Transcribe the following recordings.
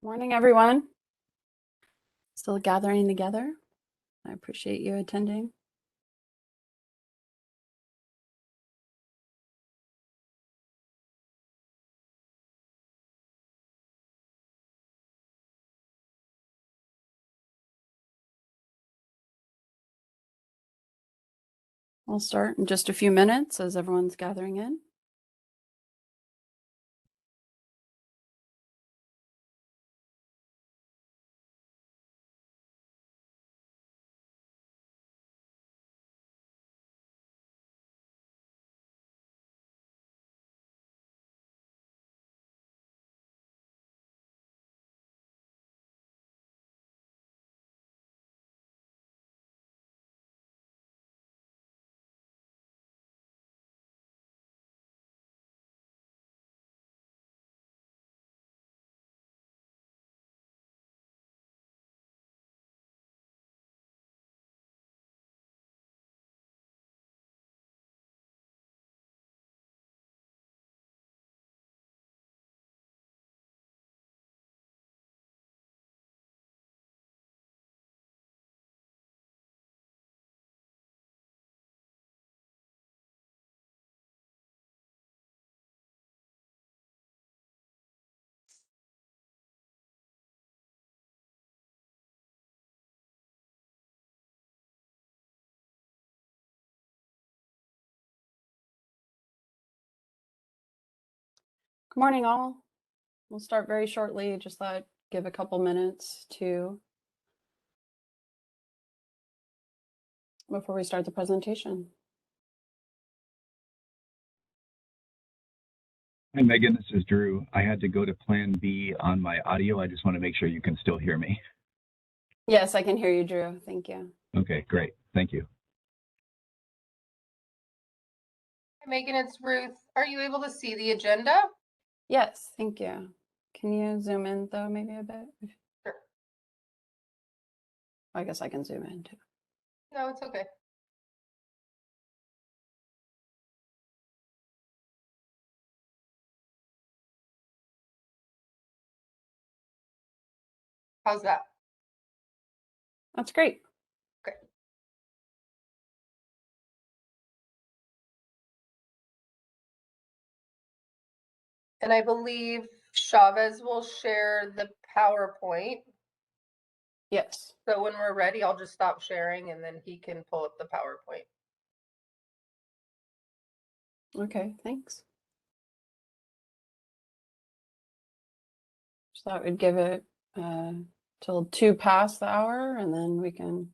Morning, everyone. Still gathering together. I appreciate you attending. We'll start in just a few minutes as everyone's gathering in. Good morning, all. We'll start very shortly. Just thought I'd give a couple minutes before we start the presentation. Hi, Megan, this is Drew. I had to go to Plan B on my audio. I just want to make sure you can still hear me. Yes, I can hear you, Drew. Thank you. Okay, great. Thank you. Hi, Megan, it's Ruth. Are you able to see the agenda? Yes, thank you. Can you zoom in, though, maybe a bit? Sure. I guess I can zoom in, too. No, it's okay. How's that? That's great. Okay. And I believe Chavez will share the PowerPoint. Yes. So when we're ready, I'll just stop sharing and then he can pull up the PowerPoint. Okay, thanks. Just thought we'd give it till 2 past the hour, and then we can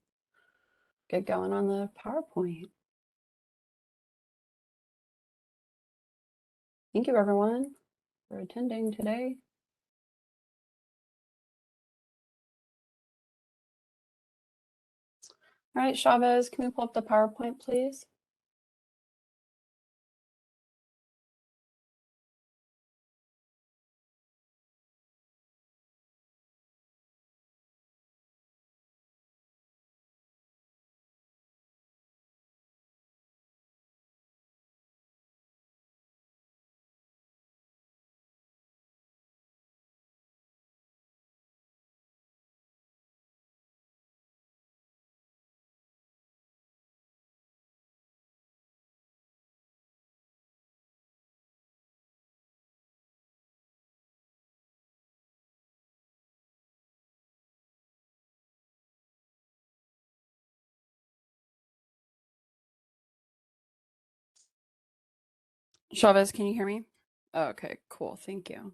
get going on the PowerPoint. Thank you, everyone, for attending today. All right, Chavez, can we pull up the PowerPoint, please? Chavez, can you hear me? Okay, cool. Thank you.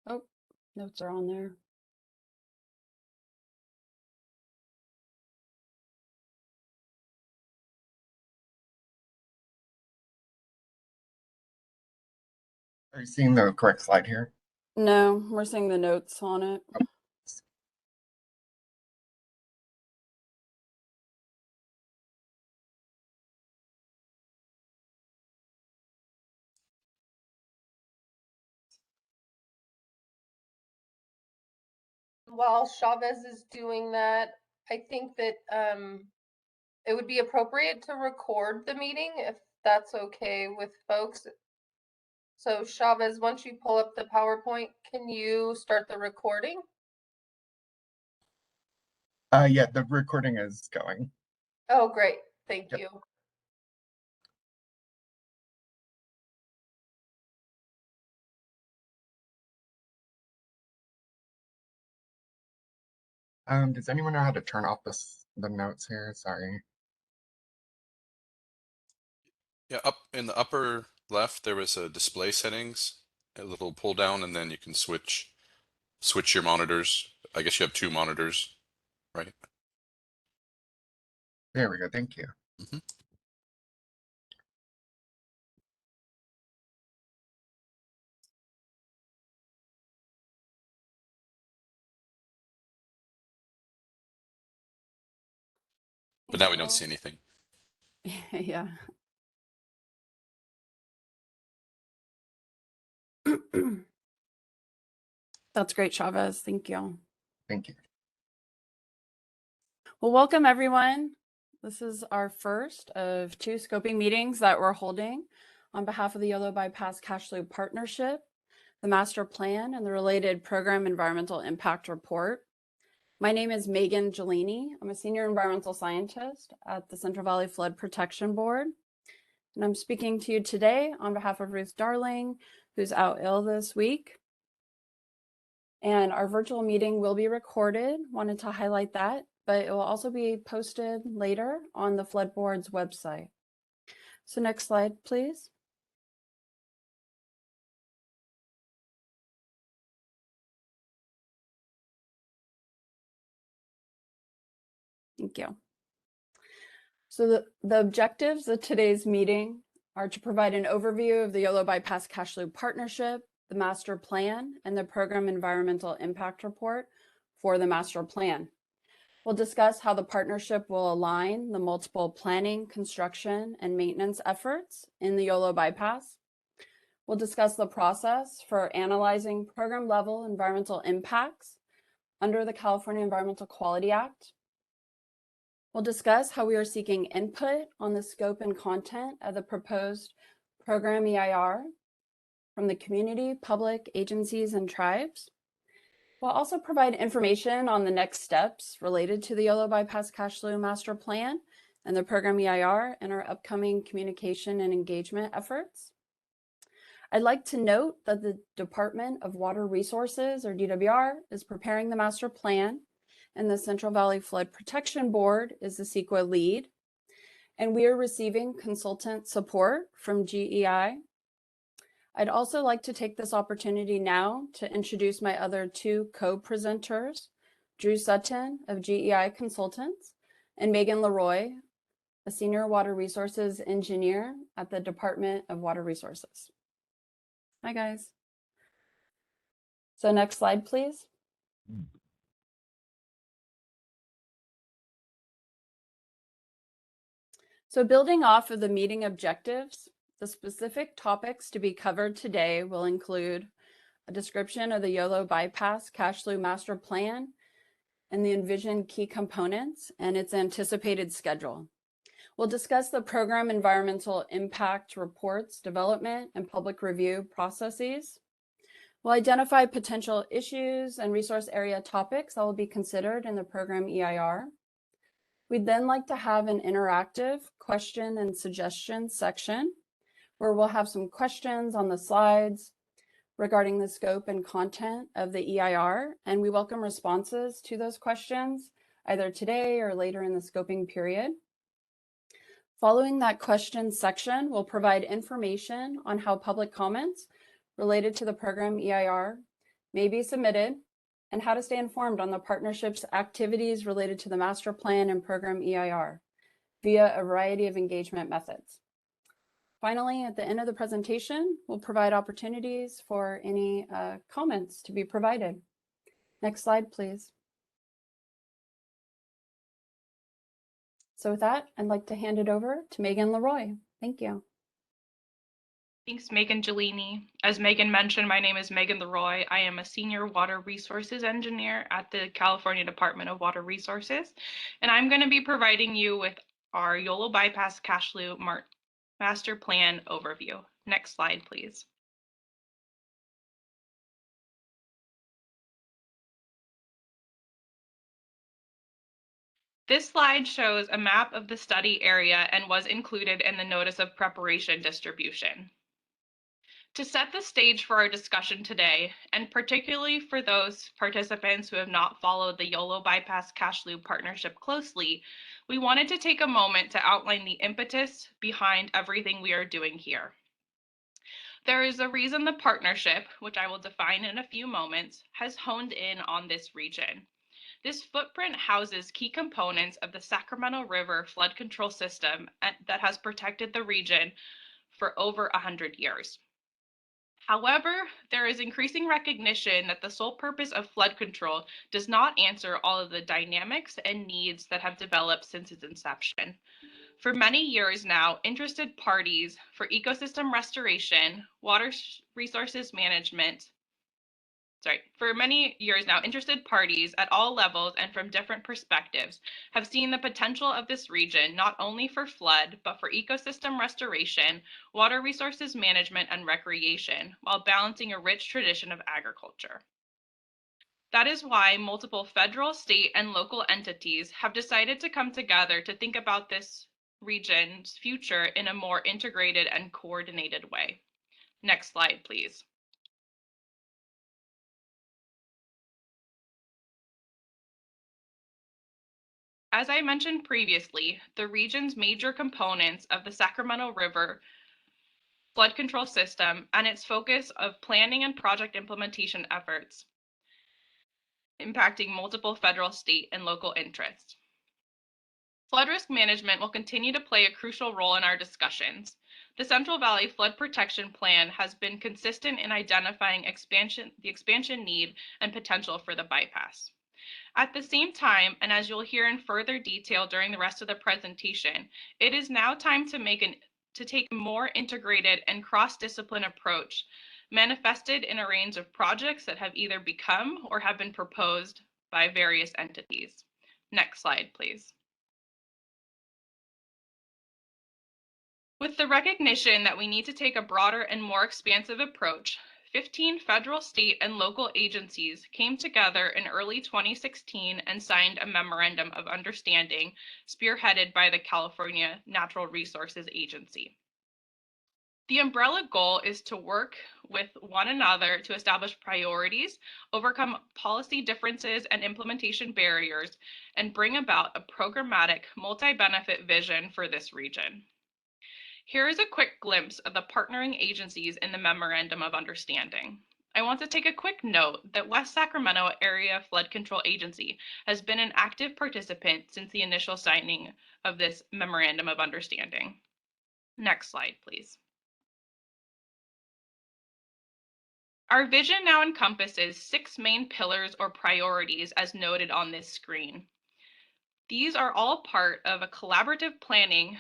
Oh, notes are on there. Are you seeing the correct slide here? No, we're seeing the notes on it. While Chavez is doing that, I think that it would be appropriate to record the meeting that's okay with folks. So Chavez, once you pull up the PowerPoint, can you start the recording? Yeah, the recording is going. Oh, great. Thank Yep. you. Does anyone know how to turn off the notes here? Sorry. Yeah, up in the upper left, there was a display settings, a little pull down, and then you can switch your monitors. I guess you have two monitors, right? There we go. Thank you. Mhm. But now we don't see anything. Yeah. That's great, Chavez. Thank you. Thank you. Well, welcome everyone. This is our first of two scoping meetings that we're holding on behalf of the Yolo Bypass Cash Loop Partnership, the master plan, and the related program environmental impact report. My name is Megan Gelini. I'm a senior environmental scientist at the Central Valley Flood Protection Board. And I'm speaking to you today on behalf of Ruth Darling, who's out ill this week. And our virtual meeting will be recorded. Wanted to highlight that, but it will also be posted later on the Flood Board's website. So next slide, please. Thank you. So the objectives of today's meeting are to provide an overview of the Yolo Bypass Cash Loop Partnership, the master plan, and the program environmental impact report for the master plan. We'll discuss how the partnership will align the multiple planning, construction, and maintenance efforts in the Yolo Bypass. We'll discuss the process for analyzing program level environmental impacts under the California Environmental Quality Act. We'll discuss how we are seeking input on the scope and content of the proposed program EIR from the community, public, agencies, and tribes. We'll also provide information on the next steps related to the Yolo Bypass Cash Loop Master Plan and the program EIR and our upcoming communication and engagement efforts. I'd like to note that the Department of Water Resources, or DWR, is preparing the master plan, and the Central Valley Flood Protection Board is the CEQA lead. And we are receiving consultant support from GEI. I'd also like to take this opportunity now to introduce my other two co-presenters, Drew Sutton of GEI Consultants and Megan Leroy, a senior water resources engineer at the Department of Water Resources. Hi, guys. So next slide, please. So building off of the meeting objectives, the specific topics to be covered today will include a description of the Yolo Bypass Cash Loop Master Plan and the envisioned key components and its anticipated schedule. We'll discuss the program environmental impact reports development and public review processes. We'll identify potential issues and resource area topics that will be considered in the program EIR. We'd then like to have an interactive question and suggestion section where we'll have some questions on the slides regarding the scope and content of the EIR, and we welcome responses to those questions either today or later in the scoping period. Following that question section, we'll provide information on how public comments related to the program EIR may be submitted and how to stay informed on the partnership's activities related to the master plan and program EIR via a variety of engagement methods. Finally, at the end of the presentation, we'll provide opportunities for any comments to be provided. Next slide, please. So with that, I'd like to hand it over to Megan Leroy. Thank you. Thanks, Megan Gelini. As Megan mentioned, my name is Megan Leroy. I am a senior water resources engineer at the California Department of Water Resources, and I'm going to be providing you with our Yolo Bypass Cash Loop Master Plan Overview. Next slide, please. This slide shows a map of the study area and was included in the Notice of Preparation distribution. To set the stage for our discussion today, and particularly for those participants who have not followed the Yolo Bypass Cash Loop partnership closely, we wanted to take a moment to outline the impetus behind everything we are doing here. There is a reason the partnership, which I will define in a few moments, has honed in on this region. This footprint houses key components of the Sacramento River flood control system that has protected the region for over 100 years. However, there is increasing recognition that the sole purpose of flood control does not answer all of the dynamics and needs that have developed since its inception. For many years now, interested parties for ecosystem restoration, water resources management, interested parties at all levels and from different perspectives have seen the potential of this region not only for flood, but for ecosystem restoration, water resources management, and recreation, while balancing a rich tradition of agriculture. That is why multiple federal, state, and local entities have decided to come together to think about this region's future in a more integrated and coordinated way. Next slide, please. As I mentioned previously, the region's major components of the Sacramento River flood control system and its focus of planning and project implementation efforts impacting multiple federal, state, and local interests. Flood risk management will continue to play a crucial role in our discussions. The Central Valley Flood Protection Plan has been consistent in identifying the expansion need and potential for the bypass. At the same time, and as you'll hear in further detail during the rest of the presentation, it is now time to take a more integrated and cross-discipline approach, manifested in a range of projects that have either become or have been proposed by various entities. Next slide, please. With the recognition that we need to take a broader and more expansive approach, 15 federal, state, and local agencies came together in early 2016 and signed a memorandum of understanding spearheaded by the California Natural Resources Agency. The umbrella goal is to work with one another to establish priorities, overcome policy differences and implementation barriers, and bring about a programmatic, multi-benefit vision for this region. Here is a quick glimpse of the partnering agencies in the Memorandum of Understanding. I want to take a quick note that West Sacramento Area Flood Control Agency has been an active participant since the initial signing of this Memorandum of Understanding. Next slide, please. Our vision now encompasses 6 main pillars or priorities as noted on this screen. These are all part of a collaborative planning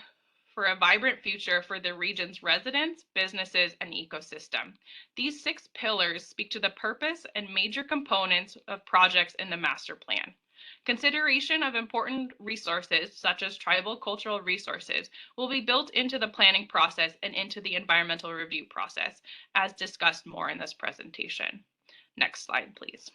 for a vibrant future for the region's residents, businesses, and ecosystem. These 6 pillars speak to the purpose and major components of projects in the master plan. Consideration of important resources, such as tribal cultural resources, will be built into the planning process and into the environmental review process, as discussed more in this presentation. Next slide, please.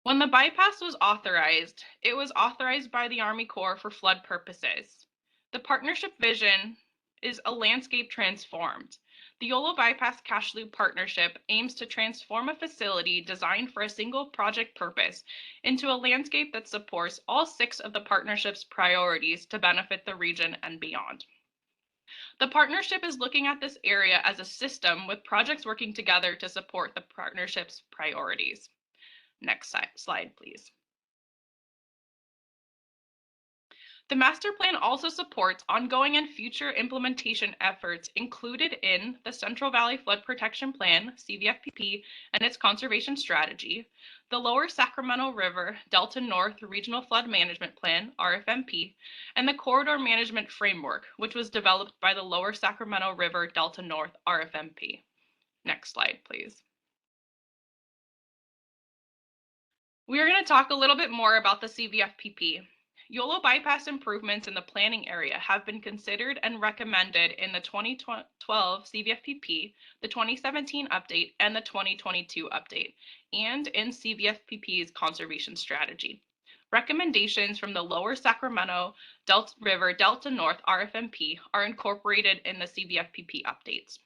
When the bypass was authorized, it was authorized by the Army Corps for flood purposes. The partnership vision is a landscape transformed. The Yolo Bypass Cash Loop partnership aims to transform a facility designed for a single project purpose into a landscape that supports all 6 of the partnership's priorities to benefit the region and beyond. The partnership is looking at this area as a system with projects working together to support the partnership's priorities. Next slide, please. The master plan also supports ongoing and future implementation efforts included in the Central Valley Flood Protection Plan, CVFPB, and its conservation strategy, the Lower Sacramento River Delta North Regional Flood Management Plan, RFMP, and the Corridor Management Framework, which was developed by the Lower Sacramento River Delta North, RFMP. Next slide, please. We are going to talk a little bit more about the CVFPB. Yolo bypass improvements in the planning area have been considered and recommended in the 2012 CVFPP, the 2017 update, and the 2022 update, and in CVFPP's conservation strategy. Recommendations from the Lower Sacramento River Delta North RFMP are incorporated in the CVFPP updates.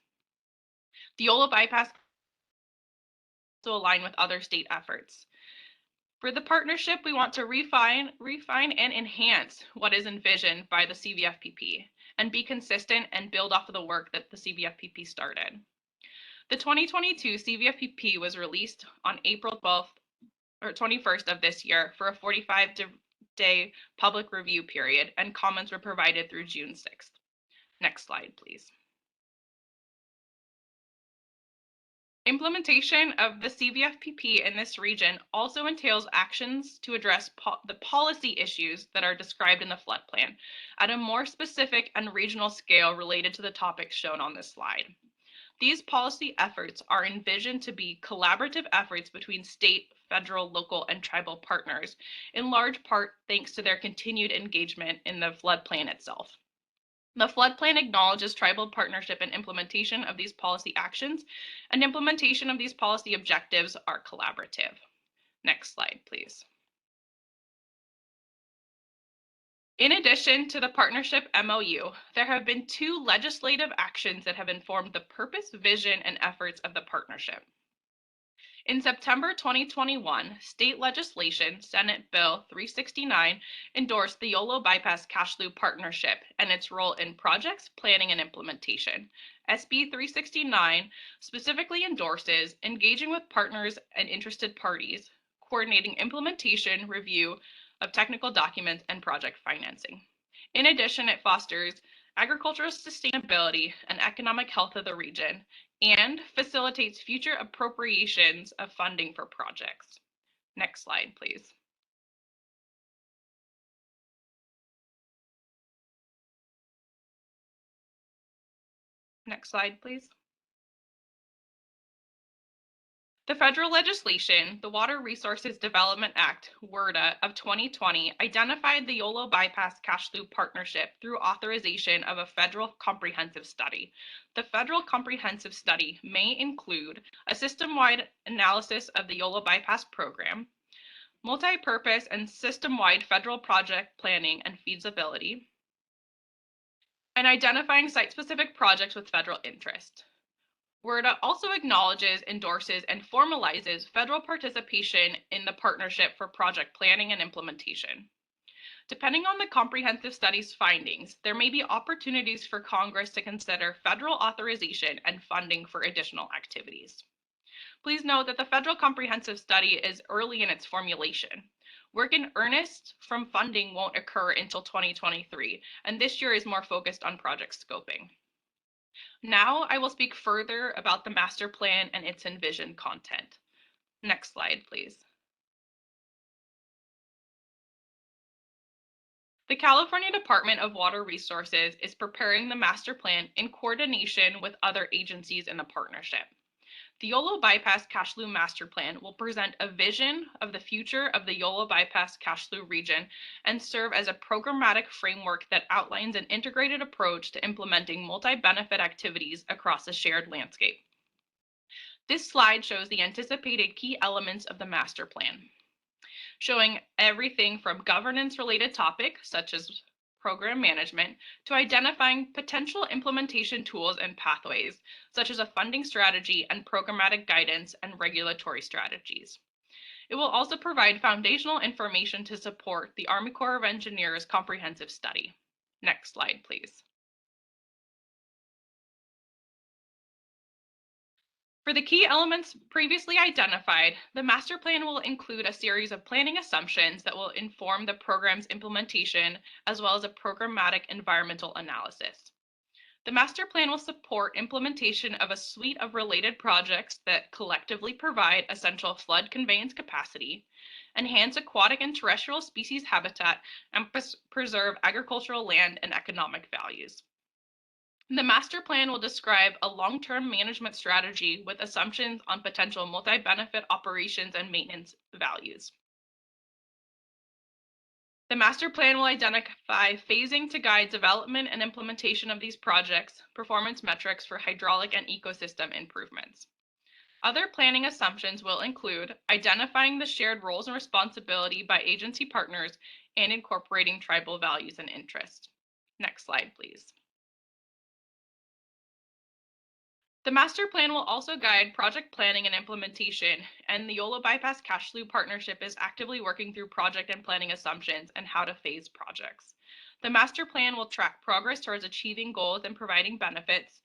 The Yolo bypass also align with other state efforts. For the partnership, we want to refine and enhance what is envisioned by the CVFPP and be consistent and build off of the work that the CVFPP started. The 2022 CVFPP was released on April 12th or 21st of this year for a 45-day public review period, and comments were provided through June 6th. Next slide, please. Implementation of the CVFPP in this region also entails actions to address the policy issues that are described in the flood plan at a more specific and regional scale related to the topics shown on this slide. These policy efforts are envisioned to be collaborative efforts between state, federal, local, and tribal partners, in large part thanks to their continued engagement in the flood plan itself. The flood plan acknowledges tribal partnership and implementation of these policy actions, and implementation of these policy objectives are collaborative. Next slide, please. In addition to the partnership MOU, there have been 2 legislative actions that have informed the purpose, vision, and efforts of the partnership. In September 2021, state legislation, Senate Bill 369, endorsed the Yolo Bypass Cash Loop Partnership and its role in projects, planning, and implementation. SB 369 specifically endorses engaging with partners and interested parties, coordinating implementation, review of technical documents, and project financing. In addition, it fosters agricultural sustainability and economic health of the region, and facilitates future appropriations of funding for projects. Next slide, please. Next slide, please. The federal legislation, the Water Resources Development Act, WRDA, of 2020, identified the Yolo Bypass Cash Loop Partnership through authorization of a federal comprehensive study. The federal comprehensive study may include a system-wide analysis of the Yolo Bypass program, multi-purpose and system-wide federal project planning and feasibility, and identifying site-specific projects with federal interest. WRDA also acknowledges, endorses, and formalizes federal participation in the partnership for project planning and implementation. Depending on the comprehensive study's findings, there may be opportunities for Congress to consider federal authorization and funding for additional activities. Please note that the federal comprehensive study is early in its formulation. Work in earnest from funding won't occur until 2023, and this year is more focused on project scoping. Now I will speak further about the master plan and its envisioned content. Next slide, please. The California Department of Water Resources is preparing the master plan in coordination with other agencies in the partnership. The Yolo Bypass Cash Loop Master Plan will present a vision of the future of the Yolo Bypass Cash Loop region and serve as a programmatic framework that outlines an integrated approach to implementing multi-benefit activities across a shared landscape. This slide shows the anticipated key elements of the master plan, showing everything from governance-related topics such as program management to identifying potential implementation tools and pathways, such as a funding strategy and programmatic guidance and regulatory strategies. It will also provide foundational information to support the Army Corps of Engineers comprehensive study. Next slide, please. For the key elements previously identified, the master plan will include a series of planning assumptions that will inform the program's implementation, as well as a programmatic environmental analysis. The master plan will support implementation of a suite of related projects that collectively provide essential flood conveyance capacity, enhance aquatic and terrestrial species habitat, and preserve agricultural land and economic values. The master plan will describe a long-term management strategy with assumptions on potential multi-benefit operations and maintenance values. The master plan will identify phasing to guide development and implementation of these projects, performance metrics for hydraulic and ecosystem improvements. Other planning assumptions will include identifying the shared roles and responsibility by agency partners and incorporating tribal values and interests. Next slide, please. The master plan will also guide project planning and implementation, and the Yolo Bypass Cash Slough partnership is actively working through project and planning assumptions and how to phase projects. The master plan will track progress towards achieving goals and providing benefits,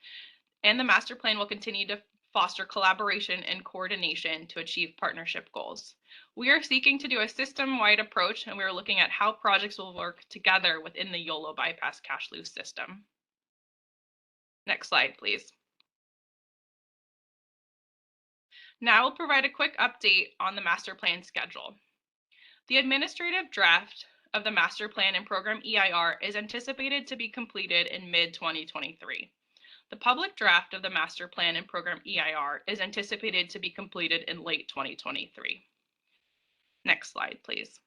and the master plan will continue to foster collaboration and coordination to achieve partnership goals. We are seeking to do a system-wide approach, and we are looking at how projects will work together within the Yolo Bypass Cash Slough system. Next slide, please. Now I'll provide a quick update on the master plan schedule. The administrative draft of the master plan and program EIR is anticipated to be completed in mid-2023. The public draft of the master plan and program EIR is anticipated to be completed in late 2023. Next slide, please.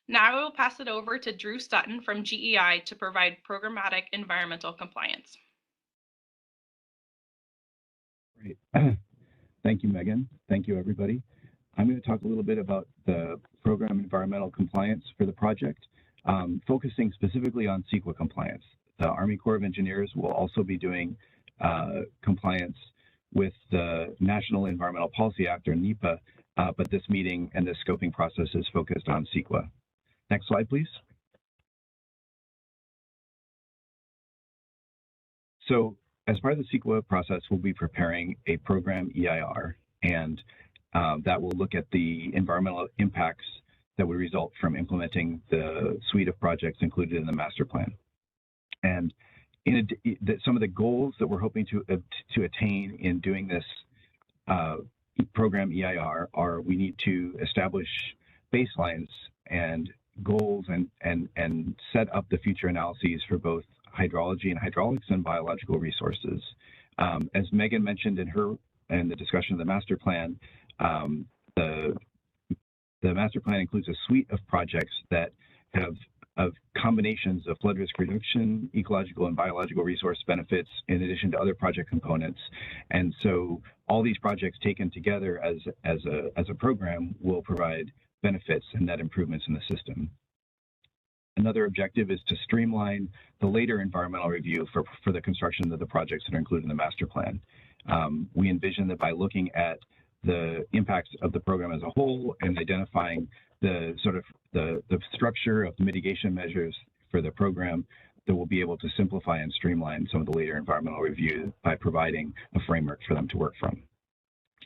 Now I will pass it over to Drew Sutton from GEI to provide programmatic environmental compliance. Great. Thank you, Megan. Thank you, everybody. I'm going to talk a little bit about the program environmental compliance for the project, focusing specifically on CEQA compliance. The Army Corps of Engineers will also be doing compliance with the National Environmental Policy Act, or NEPA, but this meeting and this scoping process is focused on CEQA. Next slide, please. So as part of the CEQA process, we'll be preparing a program EIR, and that will look at the environmental impacts that would result from implementing the suite of projects included in the master plan. And some of the goals that we're hoping to attain in doing this program EIR are: we need to establish baselines and goals and set up the future analyses for both hydrology and hydraulics and biological resources. As Megan mentioned in the discussion of the master plan, the master plan includes a suite of projects that have combinations of flood risk reduction, ecological and biological resource benefits, in addition to other project components. And so all these projects taken together as a program will provide benefits and net improvements in the system. Another objective is to streamline the later environmental review for the construction of the projects that are included in the master plan. We envision that by looking at the impacts of the program as a whole and identifying the structure of the mitigation measures for the program, that we'll be able to simplify and streamline some of the later environmental review by providing a framework for them to work from.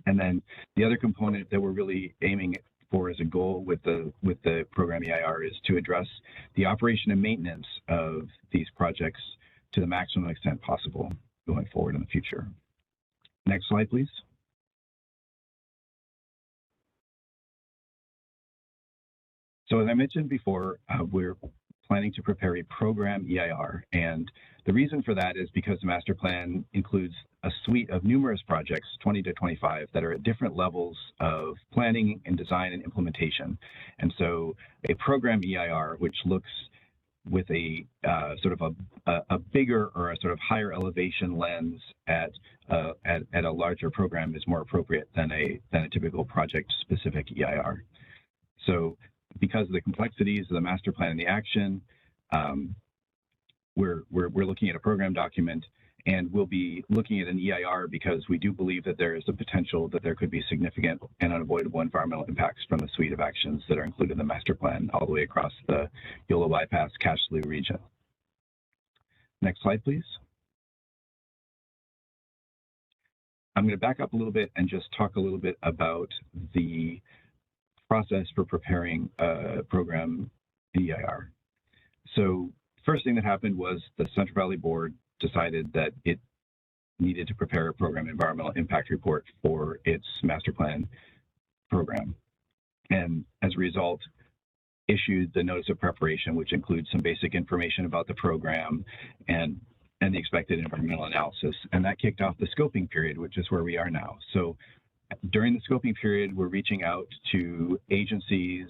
And then the other component that we're really aiming for as a goal with the program EIR is to address the operation and maintenance of these projects to the maximum extent possible going forward in the future. Next slide, please. So as I mentioned before, we're planning to prepare a program EIR, and the reason for that is because the master plan includes a suite of numerous projects, 20 to 25, that are at different levels of planning and design and implementation. And so a program EIR, which looks with a a bigger or a sort of higher elevation lens at a larger program, is more appropriate than a typical project specific EIR. So because of the complexities of the master plan and the action, we're looking at a program document, and we'll be looking at an EIR because we do believe that there is a potential that there could be significant and unavoidable environmental impacts from the suite of actions that are included in the master plan all the way across the Yolo Bypass Cash Slough region. Next slide, please. I'm going to back up a little bit and just talk a little bit about the process for preparing a program EIR. So first thing that happened was the Central Valley Board decided that it needed to prepare a program environmental impact report for its master plan program. And as a result, issued the notice of preparation, which includes some basic information about the program and the expected environmental analysis. And that kicked off the scoping period, which is where we are now. So during the scoping period, we're reaching out to agencies,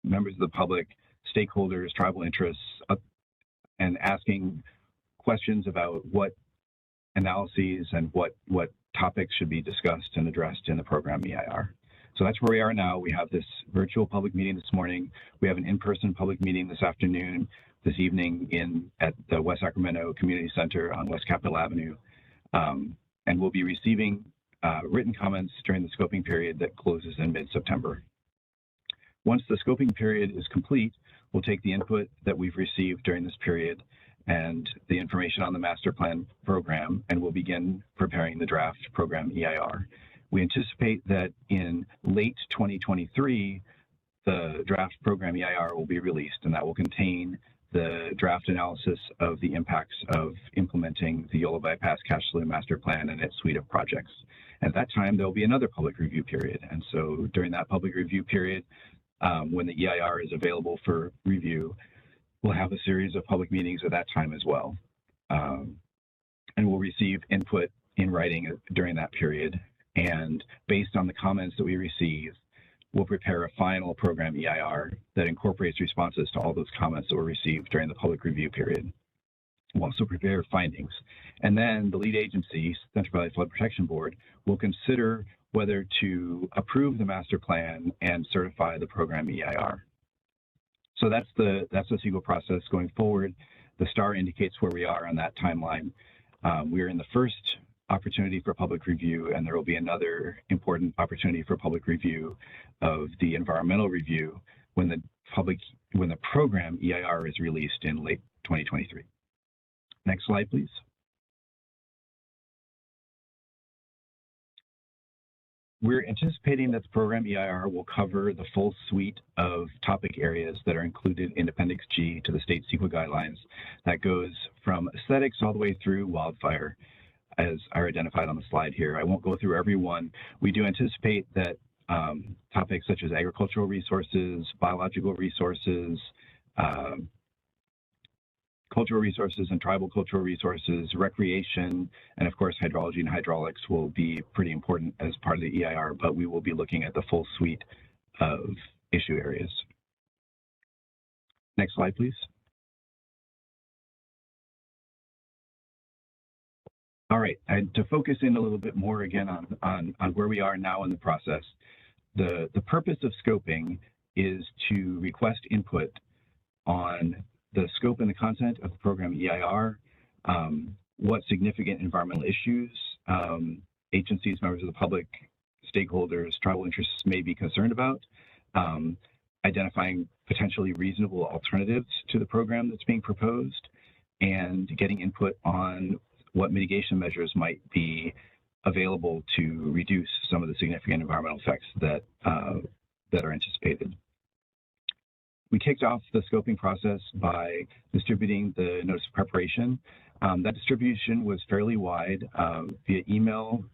members of the public, stakeholders, tribal interests, and asking questions about what analyses and what topics should be discussed and addressed in the program EIR. So that's where we are now. We have this virtual public meeting this morning. We have an in-person public meeting this afternoon, this evening at the West Sacramento Community Center on West Capitol Avenue. And we'll be receiving written comments during the scoping period that closes in mid-September. Once the scoping period is complete, we'll take the input that we've received during this period and the information on the master plan program, and we'll begin preparing the draft program EIR. We anticipate that in late 2023, the draft program EIR will be released, and that will contain the draft analysis of the impacts of implementing the Yolo Bypass Cash Slough Master Plan and its suite of projects. At that time, there'll be another public review period. And so during that public review period, when the EIR is available for review, we'll have a series of public meetings at that time as well. And we'll receive input in writing during that period. And based on the comments that we receive, we'll prepare a final program EIR that incorporates responses to all those comments that were received during the public review period. We'll also prepare findings. And then the lead agency, Central Valley Flood Protection Board, will consider whether to approve the master plan and certify the program EIR. So that's the CEQA process going forward. The star indicates where we are on that timeline. We are in the first opportunity for public review, and there will be another important opportunity for public review of the environmental review when the program EIR is released in late 2023. Next slide, please. We're anticipating that the program EIR will cover the full suite of topic areas that are included in Appendix G to the state CEQA guidelines. That goes from aesthetics all the way through wildfire, as are identified on the slide here. I won't go through every one. We do anticipate that topics such as agricultural resources, biological resources, cultural resources and tribal cultural resources, recreation, and of course hydrology and hydraulics will be pretty important as part of the EIR, but we will be looking at the full suite of issue areas. Next slide, please. All right, and to focus in a little bit more again on where we are now in the process, the purpose of scoping is to request input on the scope and the content of the program EIR, what significant environmental issues agencies, members of the public, stakeholders, tribal interests may be concerned about, identifying potentially reasonable alternatives to the program that's being proposed, and getting input on what mitigation measures might be available to reduce some of the significant environmental effects that are anticipated. We kicked off the scoping process by distributing the notice of preparation. That distribution was fairly wide. Via email,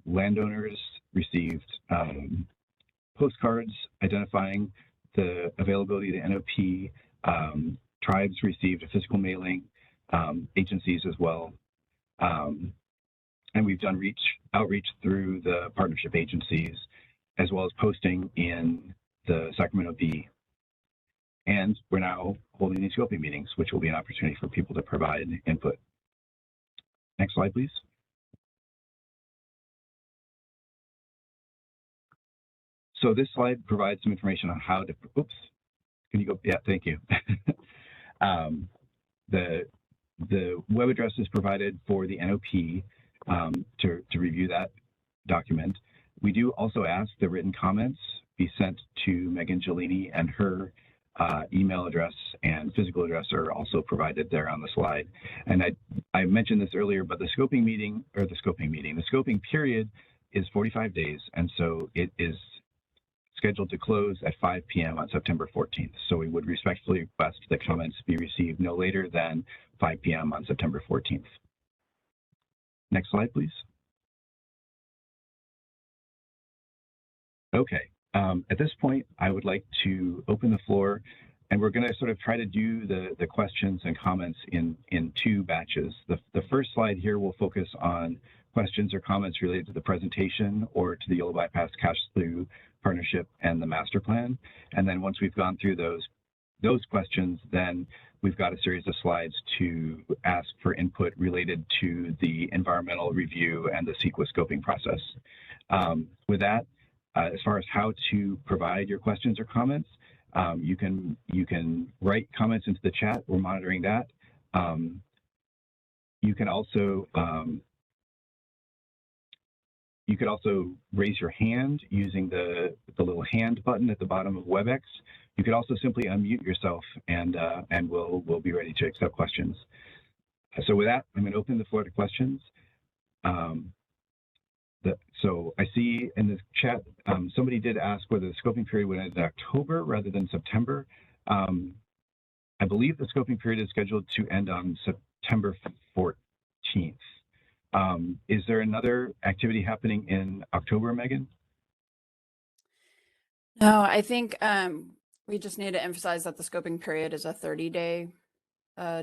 landowners received postcards identifying the availability of the NOP. Tribes received a physical mailing, agencies as well. And we've done outreach through the partnership agencies, as well as posting in the Sacramento Bee. And we're now holding these scoping meetings, which will be an opportunity for people to provide input. Next slide, please. So this slide provides some information on how to, oops, can you go, yeah, thank you. The web address is provided for the NOP to review that document. We do also ask the written comments be sent to Megan Gelini, and her email address and physical address are also provided there on the slide. And I mentioned this earlier, but the scoping period is 45 days. And so it is scheduled to close at 5 p.m. on September 14th. So we would respectfully request that comments be received no later than 5 p.m. on September 14th. Next slide, please. Okay. At this point, I would like to open the floor And we're going to sort of try to do the questions and comments in two batches. The first slide here will focus on questions or comments related to the presentation or to the Yolo Bypass Cash Slough partnership and the master plan. And then once we've gone through those questions, then we've got a series of slides to ask for input related to the environmental review and the CEQA scoping process. With that, as far as how to provide your questions or comments, you can write comments into the chat. We're monitoring that. You can also raise your hand using the little hand button at the bottom of WebEx. You could also simply unmute yourself, and we'll be ready to accept questions. So with that, I'm going to open the floor to questions. So I see in the chat, somebody did ask whether the scoping period would end in October rather than September. I believe the scoping period is scheduled to end on September 14th. Is there another activity happening in October, Megan? No, I think we just need to emphasize that the scoping period is a 30-day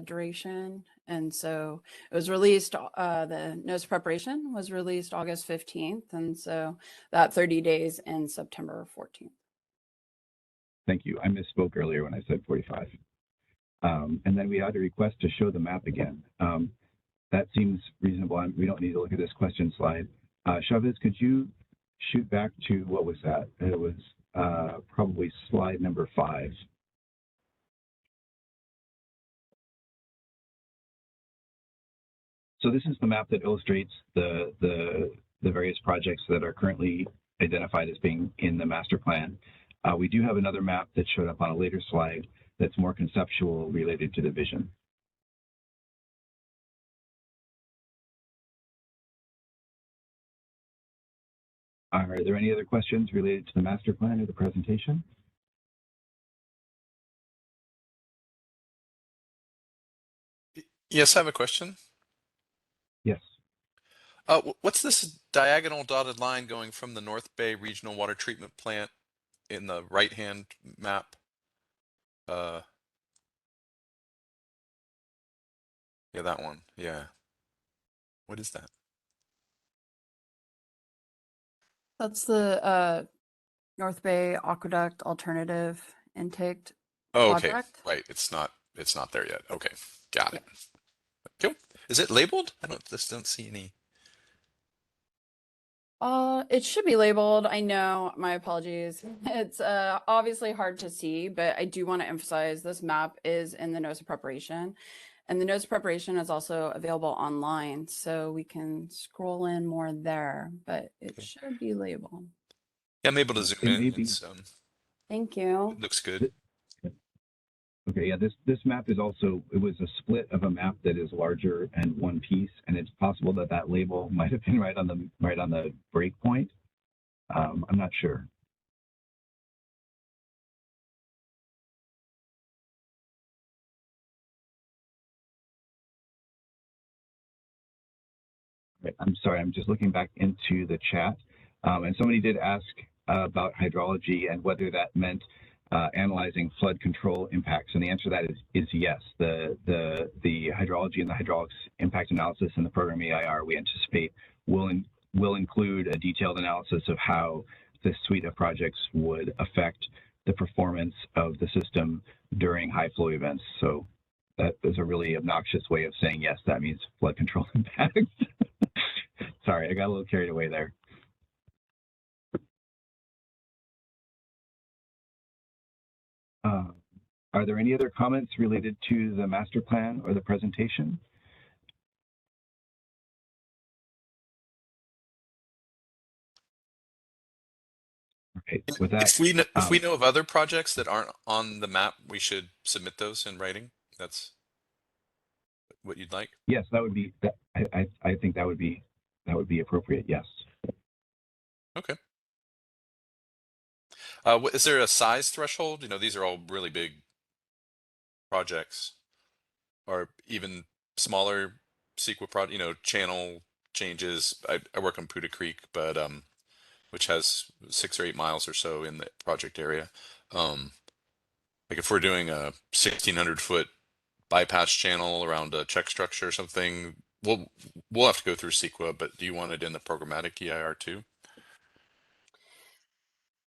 duration. And so it was released, the notice of preparation was released August 15th. And so that 30 days in September 14th. Thank you. I misspoke earlier when I said 45. And then we had a request to show the map again. That seems reasonable. We don't need to look at this question slide. Chavez, could you shoot back to, what was that? It was probably slide number 5. So this is the map that illustrates the various projects that are currently identified as being in the master plan. We do have another map that showed up on a later slide that's more conceptual related to the vision. Are there any other questions related to the master plan or the presentation? Yes, I have a question. Yes. What's this diagonal dotted line going from the North Bay Regional Water Treatment Plant in the right-hand map? Yeah, that one. Yeah. What is that? That's the North Bay Aqueduct Alternative Intake Oh, okay. project. Right. It's not there yet. Okay. Got it. Cool. Is it labeled? I don't see any. It should be labeled. I know, my apologies. It's obviously hard to see, but I do want to emphasize this map is in the notice of preparation. And the notice of preparation is also available online, so we can scroll in more there, but it Okay. should be labeled. Yeah, I'm able to zoom It in. may be. It's, Thank you. it looks good. Okay, yeah, this map is also, it was a split of a map that is larger and one piece, and it's possible that that label might have been right on the break point. I'm not sure. Right, I'm sorry, I'm just looking back into the chat, and somebody did ask about hydrology and whether that meant analyzing flood control impacts, and the answer to that is yes. The hydrology and the hydraulics impact analysis in the program EIR we anticipate will include a detailed analysis of how this suite of projects would affect the performance of the system during high flow events. So that is a really obnoxious way of saying yes, that means flood control impacts. Sorry, I got a little carried away there. Are there any other comments related to the master plan or the presentation? Okay, with that, If we know of other projects that aren't on the map, we should submit those in writing. That's what you'd like. yes, that would be. I think that would be appropriate. Yes. Okay. Is there a size threshold? You know, these are all really big projects, or even smaller CEQA project. You know, channel changes. I work on Puda Creek, but which has 6 or 8 miles or so in the project area. Like if we're doing a 1,600-foot bypass channel around a check structure or something, we'll have to go through CEQA, but do you want it in the programmatic EIR too?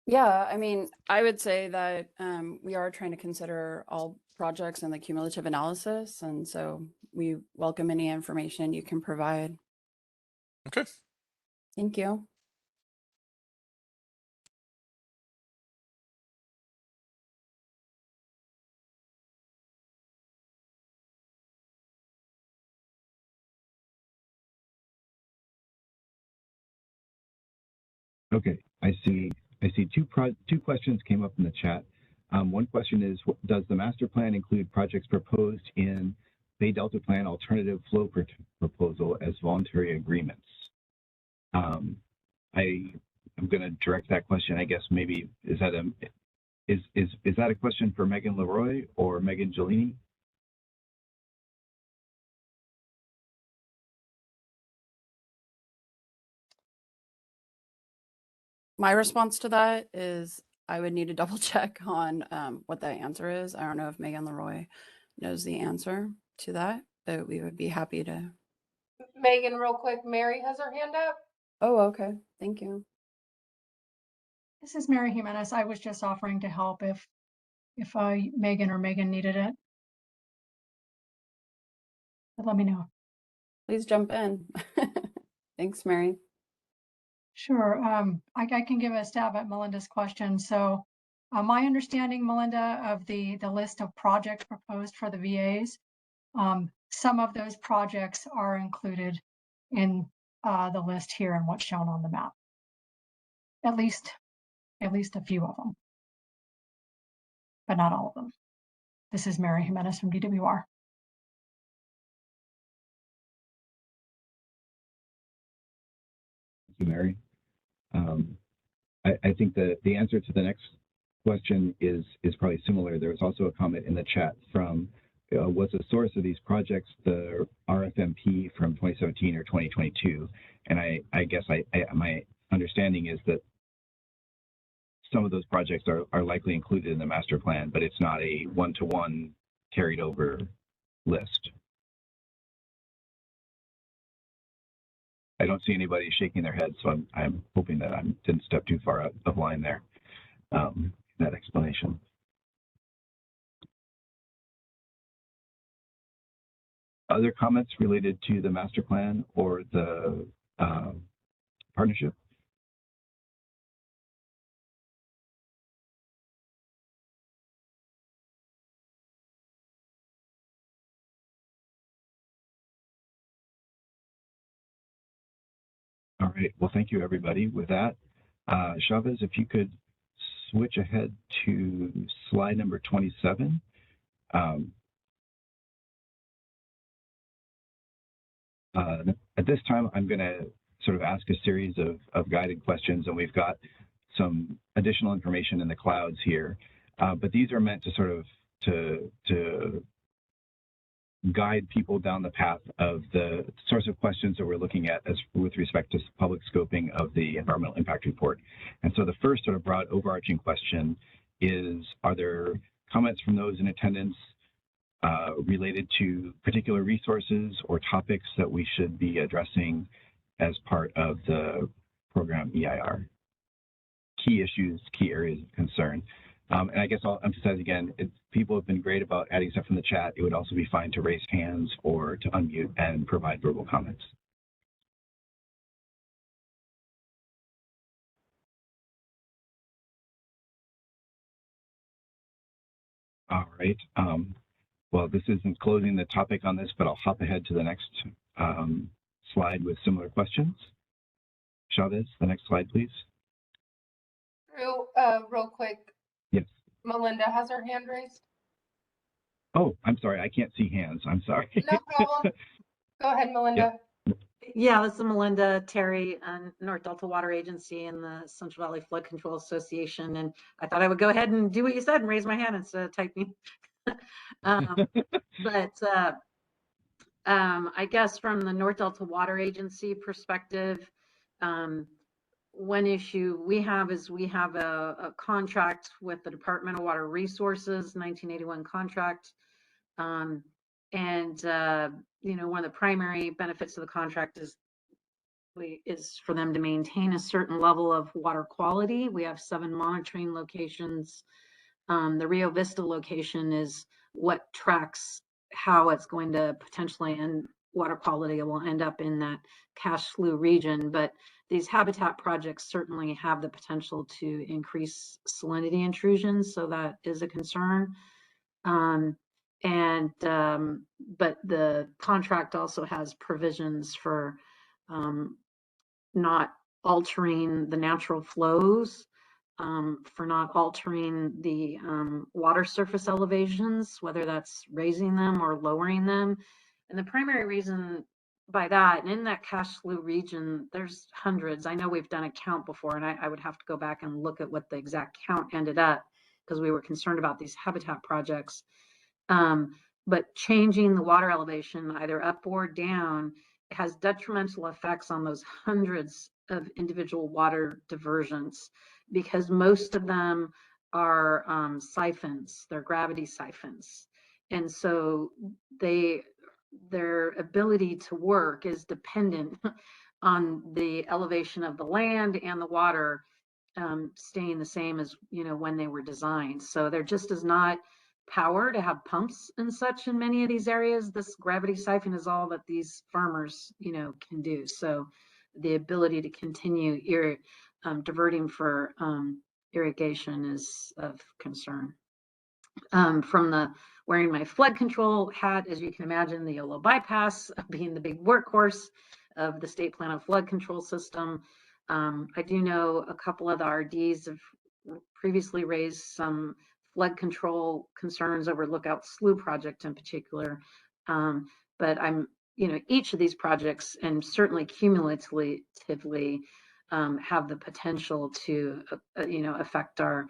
Yeah, I mean, I would say that we are trying to consider all projects in the cumulative analysis, and so we welcome any information you can provide. Okay. Thank you. Okay, I see two questions came up in the chat. One question is, does the master plan include projects proposed in Bay Delta Plan alternative flow proposal as voluntary agreements? I'm going to direct that question. I guess maybe is that a question for Megan Leroy or Megan Gelini? My response to that is I would need to double check on what that answer is. I don't know if Megan Leroy knows the answer to that, but we would be happy to. Megan, real quick, Mary has her hand up. Oh, okay. Thank you. This is Mary Jimenez. I was just offering to help if Megan needed it. But let me know. Please jump in. Thanks, Mary. Sure. I can give a stab at Melinda's question. So my understanding, Melinda, of the list of projects proposed for the VAs, some of those projects are included in the list here and what's shown on the map. At least a few of them, but not all of them. This is Mary Jimenez from DWR. Thank you, Mary. I think that the answer to the next question is probably similar. There was also a comment in the chat from was the source of these projects the RFMP from 2017 or 2022? And I guess my understanding is that some of those projects are likely included in the master plan, but it's not a one-to-one carried over list. I don't see anybody shaking their head, so I'm hoping that I didn't step too far out of line there. That explanation. Other comments related to the master plan or the partnership? All right, well, thank you, everybody. With that, Chavez, if you could switch ahead to slide number 27. At this time, I'm going to sort of ask a series of guided questions, and we've got some additional information in the clouds here, but these are meant to sort of to guide people down the path of the sorts of questions that we're looking at as with respect to public scoping of the environmental impact report. And so the first sort of broad overarching question is, are there comments from those in attendance related to particular resources or topics that we should be addressing as part of the program EIR? Key issues, key areas of concern. And I guess I'll emphasize again, people have been great about adding stuff in the chat. It would also be fine to raise hands or to unmute and provide verbal comments. All right. Well, this isn't closing the topic on this, but I'll hop ahead to the next slide with similar questions. Chavez, the next slide, please. Real quick. Yes. Melinda has her hand raised. Oh, I'm sorry. I can't see hands. I'm sorry. No problem. Go ahead, Melinda. Yeah, this is Melinda Terry, North Delta Water Agency and the Central Valley Flood Control Association. And I thought I would go ahead and do what you said and raise my hand instead of typing. I guess from the North Delta Water Agency perspective, one issue we have is we have a contract with the Department of Water Resources, 1981 contract. You know, one of the primary benefits of the contract is for them to maintain a certain level of water quality. We have 7 monitoring locations. The Rio Vista location is what tracks how it's going to potentially end water quality will end up in that Cache Slough region. But these habitat projects certainly have the potential to increase salinity intrusions, so that is a concern. But the contract also has provisions for not altering the natural flows, for not altering the water surface elevations, whether that's raising them or lowering them. And the primary reason by that, and in that Cache Slough region, there's hundreds. I know we've done a count before, and I would have to go back and look at what the exact count ended up, because we were concerned about these habitat projects. But changing the water elevation either up or down has detrimental effects on those hundreds of individual water diversions, because most of them are siphons, they're gravity siphons. And so their ability to work is dependent on the elevation of the land and the water staying the same as, you know, when they were designed. So there just is not power to have pumps and such in many of these areas. This gravity siphon is all that these farmers, you know, can do. So the ability to continue diverting for irrigation is of concern. From the wearing my flood control hat, as you can imagine, the Yolo bypass being the big workhorse of the state plan of flood control system. I do know a couple of the RDs have previously raised some flood control concerns over Lookout Slough project in particular. But you know, each of these projects, and certainly cumulatively, have the potential to, you know, affect our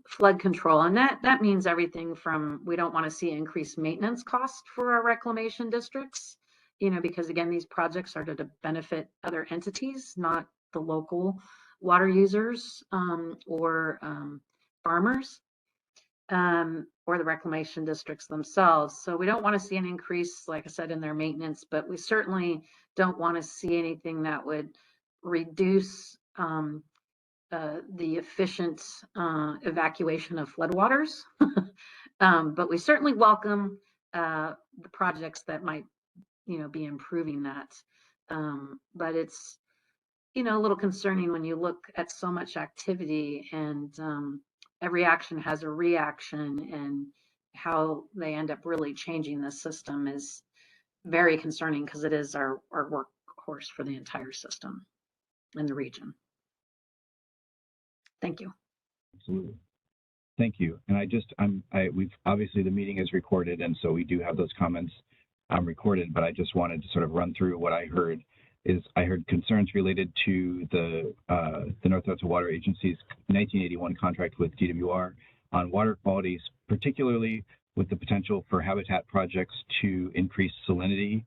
flood control. And that means everything from, we don't want to see increased maintenance costs for our reclamation districts, you know, because again, these projects are to benefit other entities, not the local water users or farmers. Or the reclamation districts themselves. So we don't want to see an increase, like I said, in their maintenance, but we certainly don't want to see anything that would reduce the efficient evacuation of floodwaters. But we certainly welcome the projects that might, you know, be improving that. But it's, you know, a little concerning when you look at so much activity, and every action has a reaction, and how they end up really changing the system is very concerning, because it is our workhorse for the entire system in the region. Thank you. Absolutely. Thank you. And we've obviously, the meeting is recorded, and so we do have those comments recorded, but I just wanted to sort of run through what I heard. I heard concerns related to the North Delta Water Agency's 1981 contract with DWR on water qualities, particularly with the potential for habitat projects to increase salinity,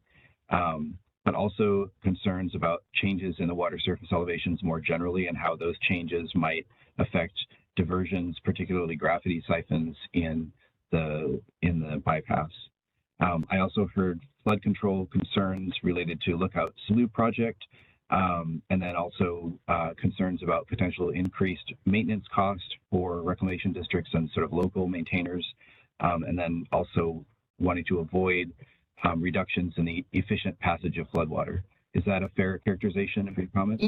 but also concerns about changes in the water surface elevations more generally, and how those changes might affect diversions, particularly gravity siphons in the bypass. I also heard flood control concerns related to Lookout Slough project, and then also concerns about potential increased maintenance cost for reclamation districts and sort of local maintainers, and then also wanting to avoid reductions in the efficient passage of floodwater. Is that a fair characterization of your comments?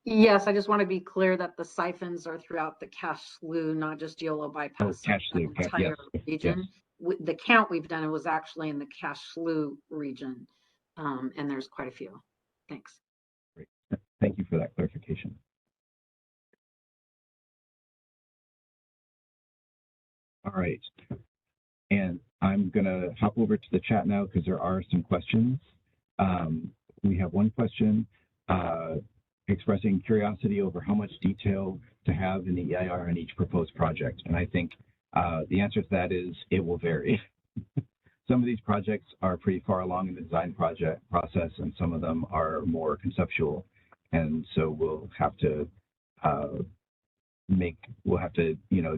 Yes, I just want to be clear that the siphons are throughout the Cache Slough, not just Yolo bypass. Oh, Cache Slough, entire region. Yes. The count we've done, it was actually in the Cache Slough region, and there's quite a few. Thanks. Great. Thank you for that clarification. All right. And I'm going to hop over to the chat now, because there are some questions. We have one question expressing curiosity over how much detail to have in the EIR on each proposed project. And I think the answer to that is it will vary. Some of these projects are pretty far along in the design process, and some of them are more conceptual. and so we'll have to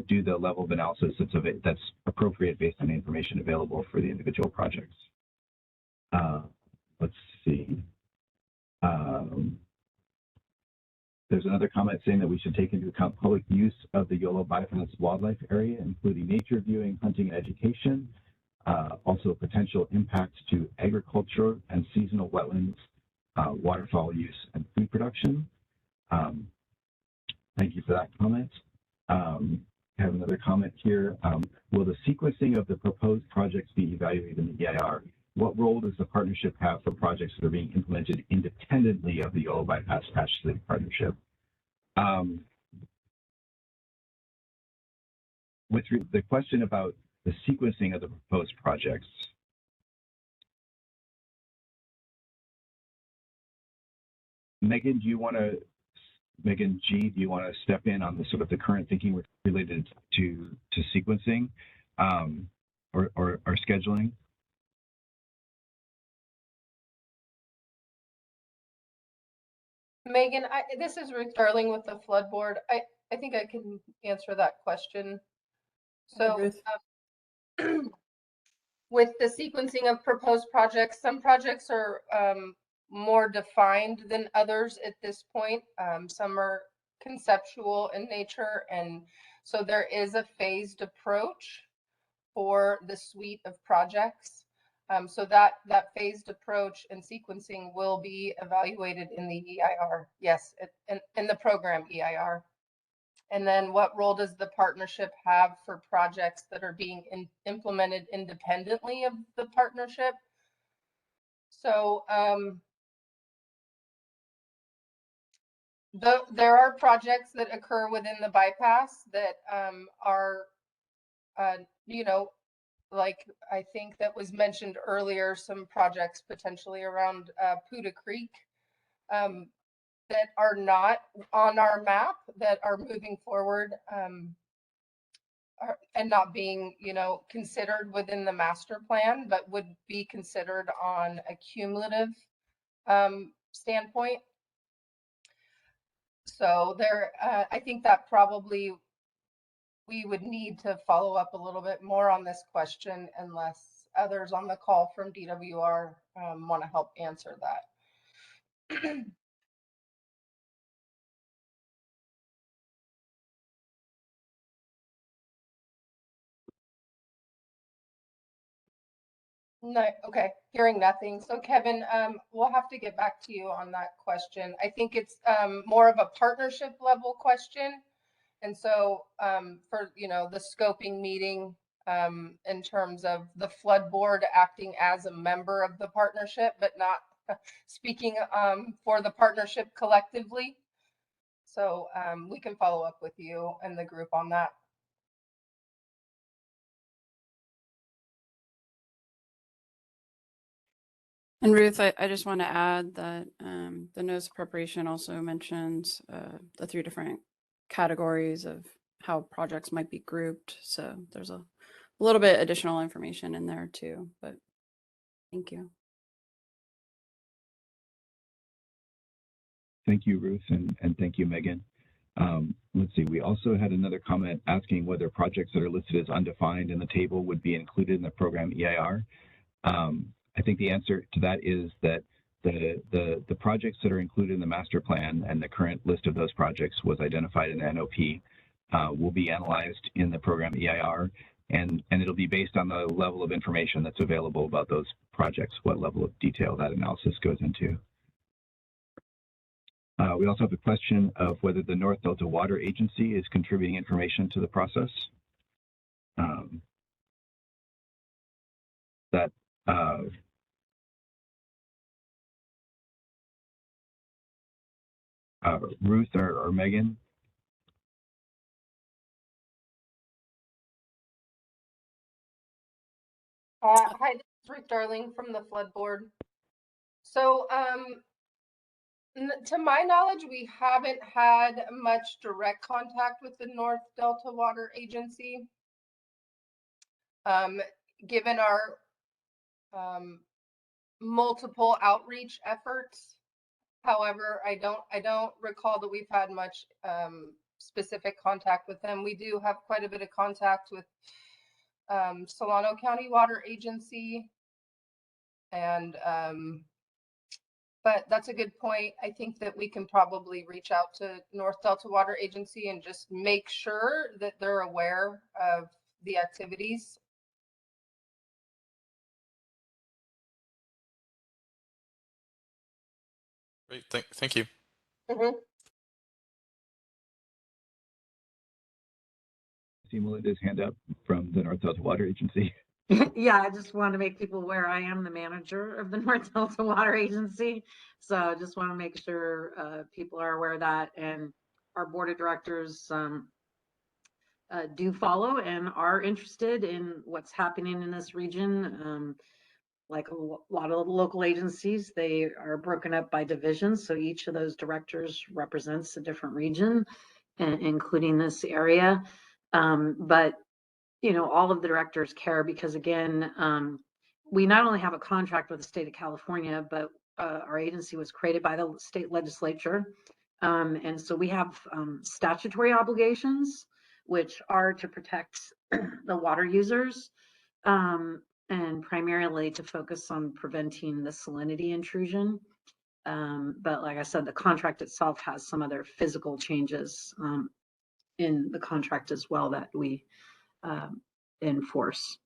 do the level of analysis that's appropriate based on the information available for the individual projects. Let's see. There's another comment saying that we should take into account public use of the Yolo bypass wildlife area, including nature viewing, hunting, and education. Also potential impacts to agriculture and seasonal wetlands, waterfowl use, and food production. Thank you for that comment. I have another comment here. Will the sequencing of the proposed projects be evaluated in the EIR? What role does the partnership have for projects that are being implemented independently of the Yolo bypass Cashley partnership? With the question about the sequencing of the proposed projects, Megan G, do you want to step in on the sort of the current thinking related to sequencing or scheduling? Megan, this is Ruth Darling with the Flood Board. I think I can answer that question. So with the sequencing of proposed projects, some projects are more defined than others at this point. Some are conceptual in nature, and so there is a phased approach for the suite of projects. So that phased approach and sequencing will be evaluated in the EIR, yes, in the program EIR. And then what role does the partnership have for projects that are being implemented independently of the partnership? So there are projects that occur within the bypass that are, like I think that was mentioned earlier, some projects potentially around Puda Creek that are not on our map that are moving forward and not being, considered within the master plan, but would be considered on a cumulative standpoint. So there, I think that probably we would need to follow up a little bit more on this question unless others on the call from DWR want to help answer that. No, okay, hearing nothing. So Kevin, we'll have to get back to you on that question. I think it's more of a partnership level question. And so for, the scoping meeting in terms of the flood board acting as a member of the partnership, but not speaking for the partnership collectively. So we can follow up with you and the group on that. And Ruth, I just want to add that the notice of preparation also mentions the 3 different categories of how projects might be grouped. So there's a little bit additional information in there too, but thank you. Thank you, Ruth, and thank you, Megan. Let's see, we also had another comment asking whether projects that are listed as undefined in the table would be included in the program EIR. I think the answer to that is that the projects that are included in the master plan and the current list of those projects was identified in the NOP will be analyzed in the program EIR, and it'll be based on the level of information that's available about those projects, what level of detail that analysis goes into. We also have a question of whether the North Delta Water Agency is contributing information to the process. Ruth or Megan? Hi, this is Ruth Darling from the Flood Board. So to my knowledge, we haven't had much direct contact with the North Delta Water Agency. Given our multiple outreach efforts, However, I don't recall that we've had much specific contact with them. We do have quite a bit of contact with Solano County Water Agency, and but that's a good point. I think that we can probably reach out to North Delta Water Agency and just make sure that they're aware of the activities. Great, thank you. Mm-hmm. See Melinda's hand up from the North Delta Water Agency. Yeah, I just want to make people aware I am the manager of the North Delta Water Agency. So I just want to make sure people are aware of that, and our board of directors do follow and are interested in what's happening in this region. Like a lot of local agencies, they are broken up by divisions. So each of those directors represents a different region, including this area. But you know, all of the directors care because, again, we not only have a contract with the state of California, but our agency was created by the state legislature. And so we have statutory obligations, which are to protect the water users, and primarily to focus on preventing the salinity intrusion. But like I said, the contract itself has some other physical changes in the contract as well that we enforce.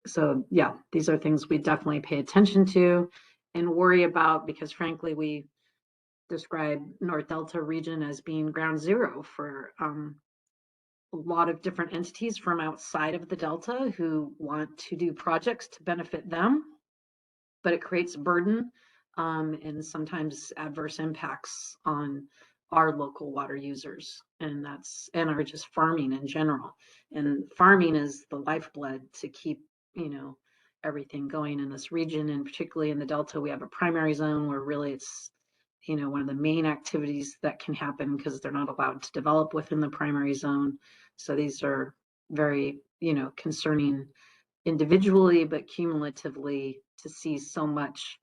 So yeah, these are things we definitely pay attention to and worry about, because frankly, we describe North Delta region as being ground zero for a lot of different entities from outside of the Delta who want to do projects to benefit them, but it creates burden and sometimes adverse impacts on our local water users, and are just farming in general. And farming is the lifeblood to keep, you know, everything going in this region, and particularly in the Delta, we have a primary zone where really it's, you know, one of the main activities that can happen because they're not allowed to develop within the primary zone. So these are very, you know, concerning individually, but cumulatively to see so much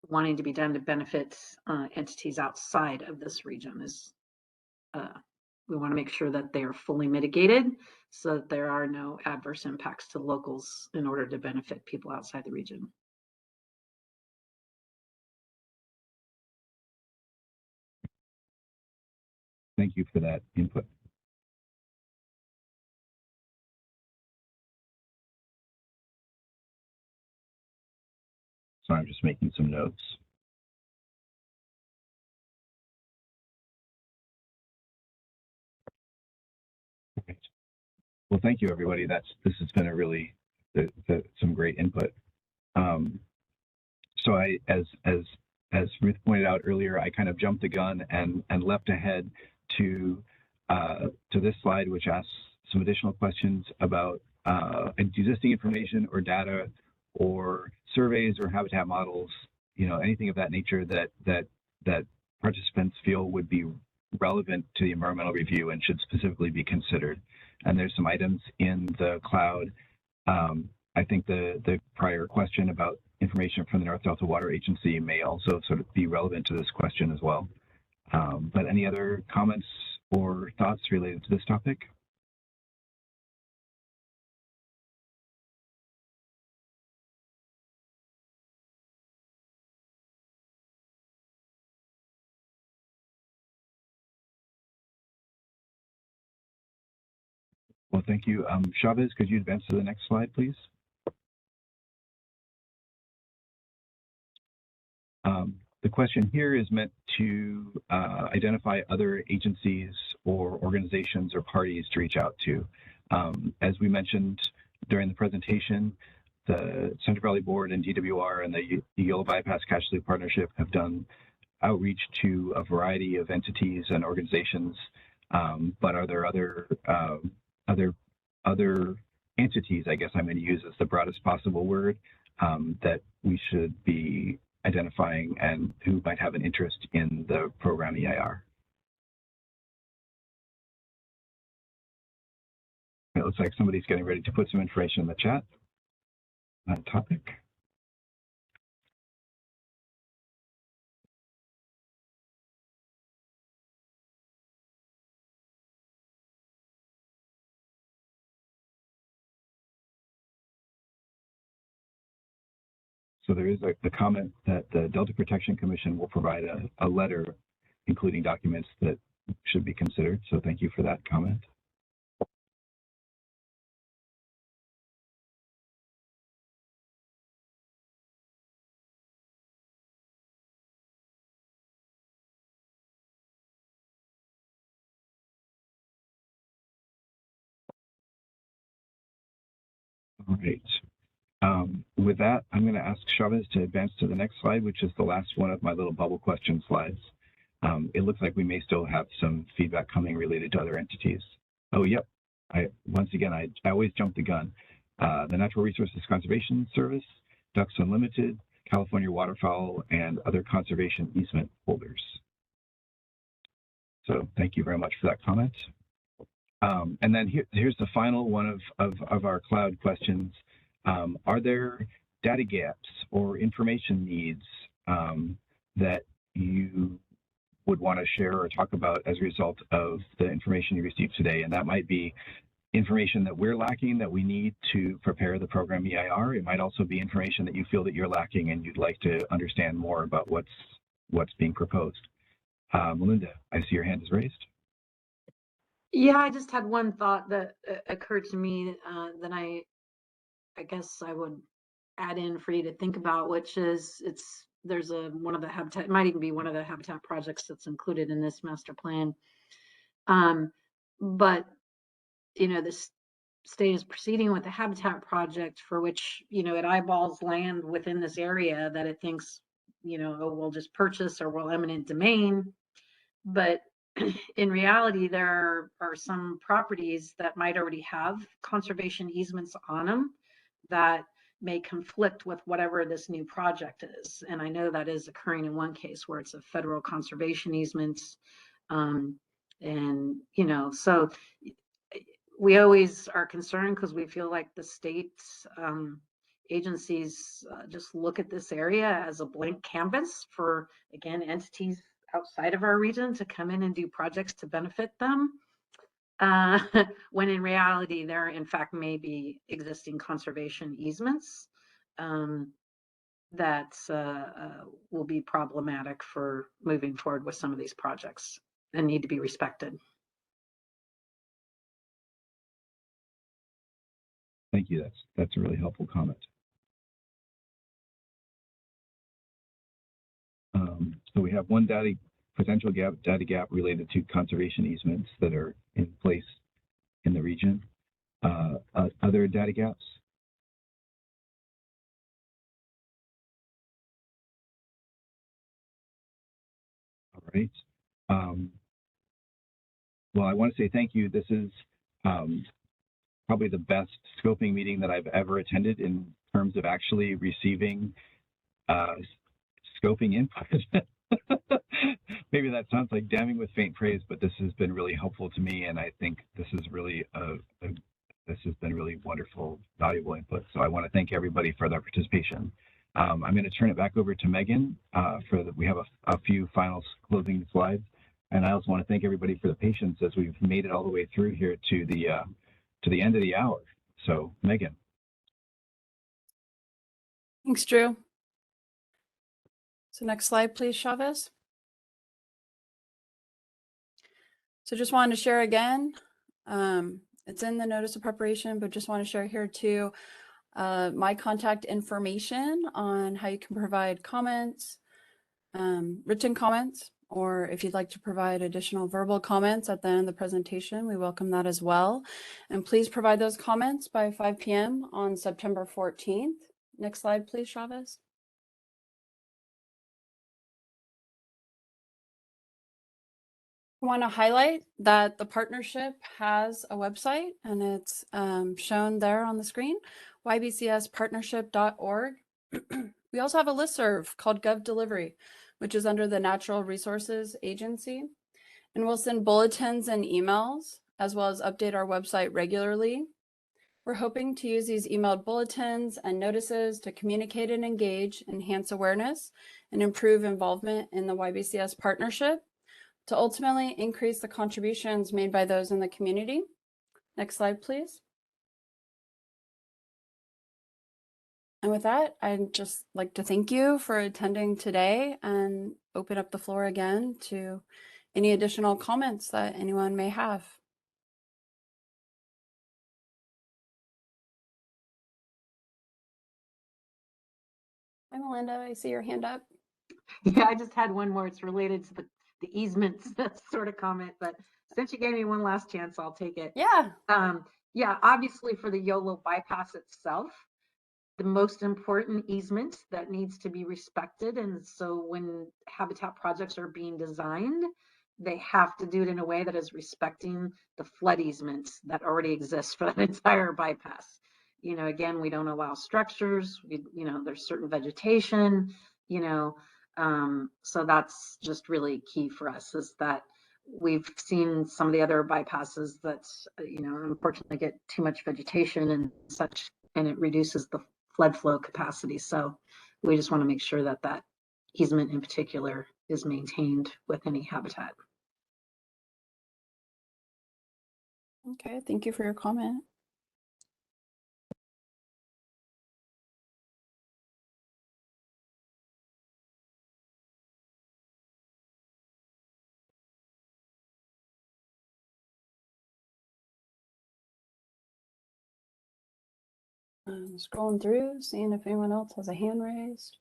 wanting to be done to benefit entities outside of this region is, we want to make sure that they are fully mitigated so that there are no adverse impacts to locals in order to benefit people outside the region. Thank you for that input. So I'm just making some notes. Okay. Well, thank you, everybody. This has been a really some great input. So as Ruth pointed out earlier, I kind of jumped the gun and leapt ahead to this slide, which asks some additional questions about existing information or data or surveys or habitat models, you know, anything of that nature that participants feel would be relevant to the environmental review and should specifically be considered. And there's some items in the cloud. I think the prior question about information from the North Delta Water Agency may also sort of be relevant to this question as well. But any other comments or thoughts related to this topic? Well, thank you. Chavez, could you advance to the next slide, please? The question here is meant to identify other agencies or organizations or parties to reach out to. As we mentioned during the presentation, the Central Valley Board and DWR and the Yolo Bypass Cash Loop Partnership have done outreach to a variety of entities and organizations, but are there other entities, I guess I'm going to use as the broadest possible word, that we should be identifying and who might have an interest in the program EIR? It looks like somebody's getting ready to put some information in the chat on that topic. So there is a comment that the Delta Protection Commission will provide a letter including documents that should be considered. So thank you for that comment. All right. With that, I'm going to ask Chavez to advance to the next slide, which is the last one of my little bubble question slides. It looks like we may still have some feedback coming related to other entities. Oh, yep. Once again, I always jump the gun. The Natural Resources Conservation Service, Ducks Unlimited, California Waterfowl, and other conservation easement holders. So thank you very much for that comment. And then here's the final one of our cloud questions. Are there data gaps or information needs that you would want to share or talk about as a result of the information you received today? And that might be information that we're lacking that we need to prepare the program EIR. It might also be information that you feel that you're lacking and you'd like to understand more about what's being proposed. Melinda, I see your hand is raised. Yeah, I just had one thought that occurred to me that I guess I would add in for you to think about, which is there's one of the habitat, it might even be one of the habitat projects that's included in this master plan. But you know, this state is proceeding with the habitat project for which, you know, it eyeballs land within this area that it thinks, you know, oh, we'll just purchase or we'll eminent domain. But in reality, there are some properties that might already have conservation easements on them that may conflict with whatever this new project is. And I know that is occurring in one case where it's a federal conservation easements. And, you know, so we always are concerned because we feel like the state's agencies just look at this area as a blank canvas for, again, entities outside of our region to come in and do projects to benefit them. When in reality, there in fact may be existing conservation easements that will be problematic for moving forward with some of these projects and need to be respected. Thank you. That's a really helpful comment. So we have one potential data gap related to conservation easements that are in place in the region. Other data gaps? All right. Well, I want to say thank you. This is probably the best scoping meeting that I've ever attended in terms of actually receiving scoping input. Maybe that sounds like damning with faint praise, but this has been really helpful to me, and I think this is really this has been really wonderful, valuable input. So I want to thank everybody for their participation. I'm going to turn it back over to Megan we have a few final closing slides, and I also want to thank everybody for the patience as we've made it all the way through here to the end of the hour. So Megan. Thanks, Drew. So next slide, please, Chavez. So just wanted to share again, it's in the notice of preparation, but just want to share here too, my contact information on how you can provide comments, written comments, or if you'd like to provide additional verbal comments at the end of the presentation, we welcome that as well. And please provide those comments by 5 p.m. on September 14th. Next slide, please, Chavez. I want to highlight that the partnership has a website, and it's shown there on the screen, ybcspartnership.org. We also have a listserv called GovDelivery, which is under the Natural Resources Agency, and we'll send bulletins and emails as well as update our website regularly. We're hoping to use these emailed bulletins and notices to communicate and engage, enhance awareness, and improve involvement in the YBCS partnership, to ultimately increase the contributions made by those in the community. Next slide, please. And with that, I'd just like to thank you for attending today and open up the floor again to any additional comments that anyone may have. Hi, Melinda, I see your hand up. Yeah, I just had one more. It's related to the easements sort of comment, but since you gave me one last chance, I'll take it. Yeah. Yeah, obviously for the Yolo bypass itself, the most important easement that needs to be respected. And so when habitat projects are being designed, they have to do it in a way that is respecting the flood easements that already exist for that entire bypass. You know, again, we don't allow structures, there's certain vegetation, so that's just really key for us, is that we've seen some of the other bypasses that, unfortunately get too much vegetation and such, and it reduces the flood flow capacity. So we just want to make sure that that easement in particular is maintained with any habitat. Okay, thank you for your comment. Scrolling through, seeing if anyone else has a hand raised.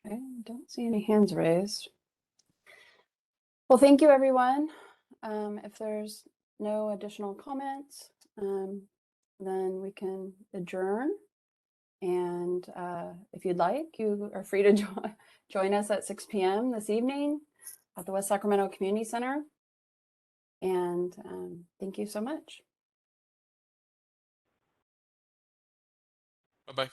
Okay, don't see any hands raised. Well, thank you, everyone. If there's no additional comments, then we can adjourn. And if you'd like, you are free to join us at 6 p.m. this evening at the West Sacramento Community Center. And thank you so much. Bye-bye.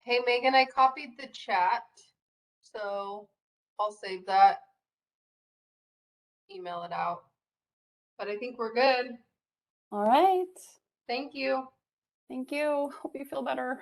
Hey, Megan, I copied the chat, so I'll save that, email it out. But I think we're good. All right. Thank you. Thank you. Hope you feel better.